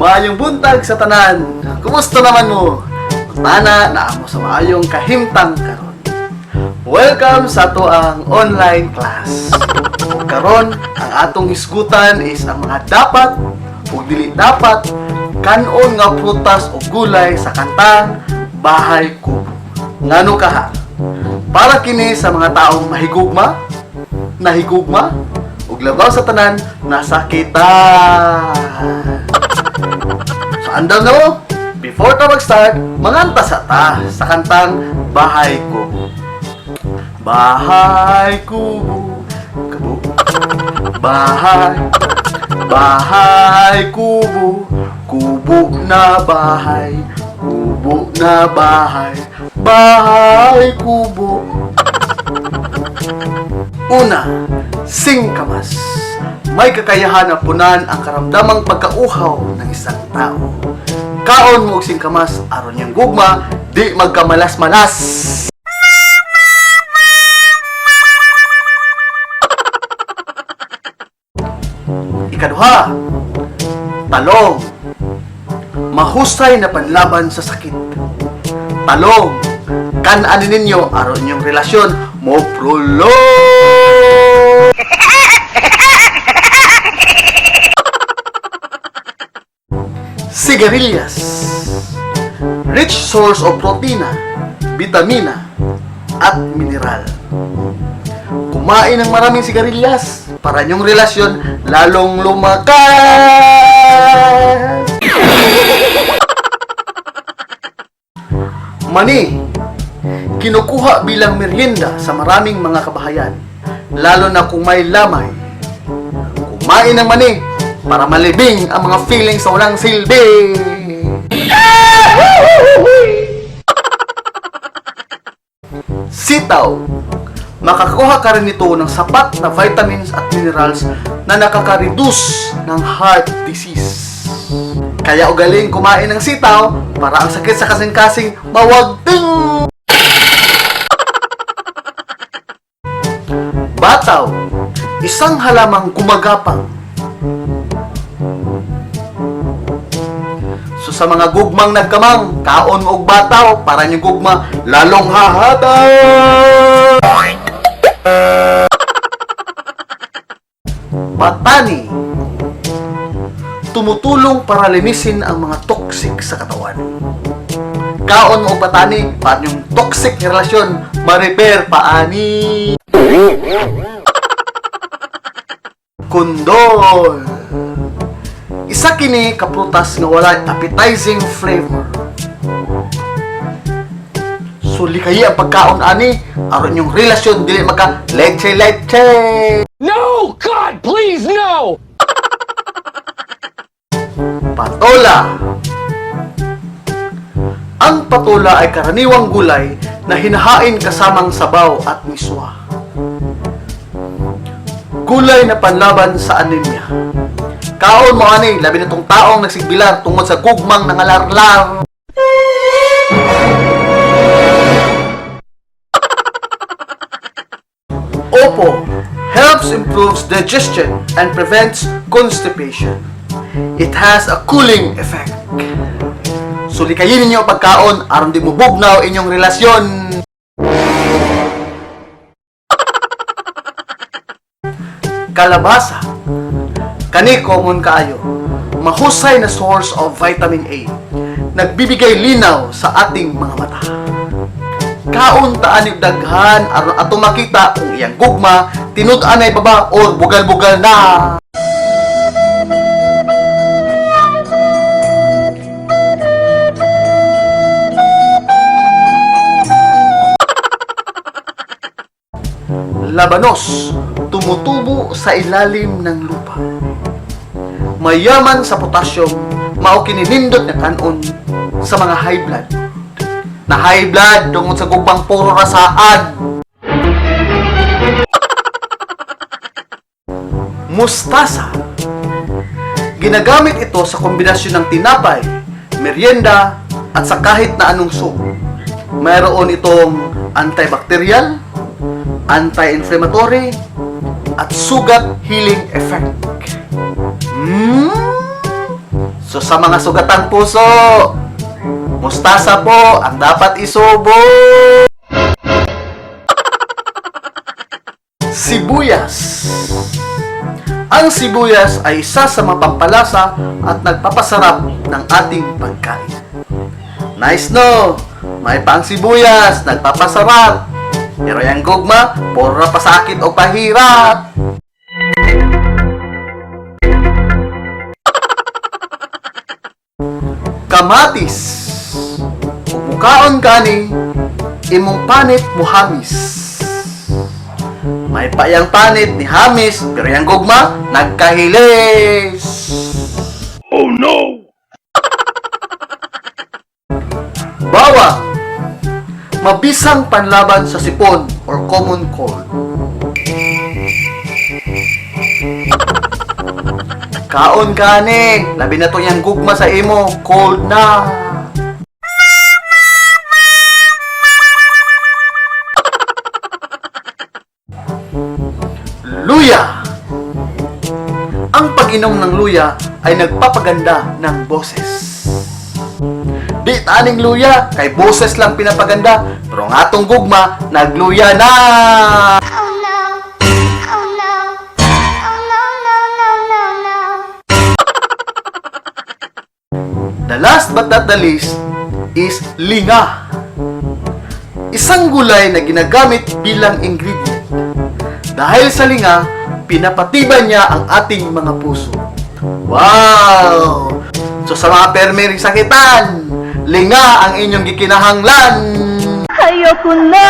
Maayong buntag sa tanan. Kumusta naman mo? Mana na amo sa maayong kahimtang karon. Welcome sa ato ang online class. Ug karon ang atong hisgutan is ang mga dapat ug dili dapat kanon nga prutas o gulay sa kantang Bahay Kubo. Ngano kaha? Para kini sa mga taong mahigugma, nahigugma, ug labaw sa tanan nasakitan. So andam na mo, before ta mag-start, manganta sa kantang Bahay Kubo. Bahay Kubo, kubo. Bahay Kubo, kubo na bahay, kubo na bahay, Bahay Kubo. Una, singkamas. May kakayahan na punan ang karamdamang pagkauhaw ng isang tao. Kaon mo og singkamas aron yung gugma di magkamalas-malas. Ikaduha, talong. Mahusay na panlaban sa sakit. Talong, kan-anin ninyo aron inyong relasyon mo prolong. Sigarilyas, rich source of protina, vitamina, at mineral. Kumain ng maraming sigarilyas para inyong relasyon lalong lumakas. Mani, kinukuha bilang merienda sa maraming mga kabahayan, lalo na kung may lamay. Kumain ng mani para malibing ang mga feelings sa walang silbi. Sitaw, makakuha ka rin ito ng sapat na vitamins at minerals na nakaka-reduce ng heart disease. Kaya ugaling kumain ng sitaw para ang sakit sa kasing-kasing mawagting. Bataw, isang halamang gumagapang. So sa mga gugmang nagkamang, kaon mo og bataw para yung gugma lalong hahataw. Batani, tumutulong para linisin ang mga toxic sa katawan. Kaon mo og batani para yung toxic na relasyon ma-repair paani. Kondol, isa kini ka prutas nga walay appetizing flavor. So likayi ang pagkaon ani aron yung relasyon dili maka leche. No! God, please, no! Patola. Ang patola ay karaniwang gulay na hinahain kasamang sabaw at miswa. Gulay na panlaban sa anemia. Kaon mo ani, labi na tong taong nagsigbilar tungod sa gugmang nangalarlar. Opo, helps improves digestion and prevents constipation. It has a cooling effect. So likayin ninyo pagkaon aron di mo bugnaw inyong relasyon. Kalabasa, kani common kaayo, mahusay na source of vitamin A, nagbibigay linaw sa ating mga mata. Kaon taan yung daghan aron ato makita kung iyang gugma tinud-an ay baba or bugal-bugal na. Labanos, tumutubo sa ilalim ng lupa. Mayaman sa potassium, mao kininindot na kanon sa mga high blood. Na high blood tungod sa gubang puro rasaan. Mustasa, ginagamit ito sa kombinasyon ng tinapay, merienda, at sa kahit na anong soup. Mayroon itong antibacterial, anti-inflammatory, at sugat healing effect. So sa mga sugatang puso, mustasa po ang dapat isubo. Sibuyas. Ang sibuyas ay isa sa mapampalasa at nagpapasarap ng ating pagkain. Nice no? May pang sibuyas, nagpapasarap. Pero yung gugma, puro na pasakit o pahirap. Kamatis. Mukaon kani, imong panit muhamis. May payang panit ni Hamis, pero yung gugma, nagkahilis. Oh no! Bawang. Mabisang panlaban sa sipon or common cold. Kaon kani, labi na to yung gugma sa imo, cold na. Luya. Ang pag-inom ng luya ay nagpapaganda ng boses. Di taning luya, kay boses lang pinapaganda, pero ang atong gugma, nagluya na! Oh no. Oh no. Oh no, no, no, no, no. The last but not the least is linga. Isang gulay na ginagamit bilang ingredient. Dahil sa linga, pinapatibay niya ang ating mga puso. Wow! So sa mga permering sakitan, linga ang inyong gikinahanglan. Ayoko na.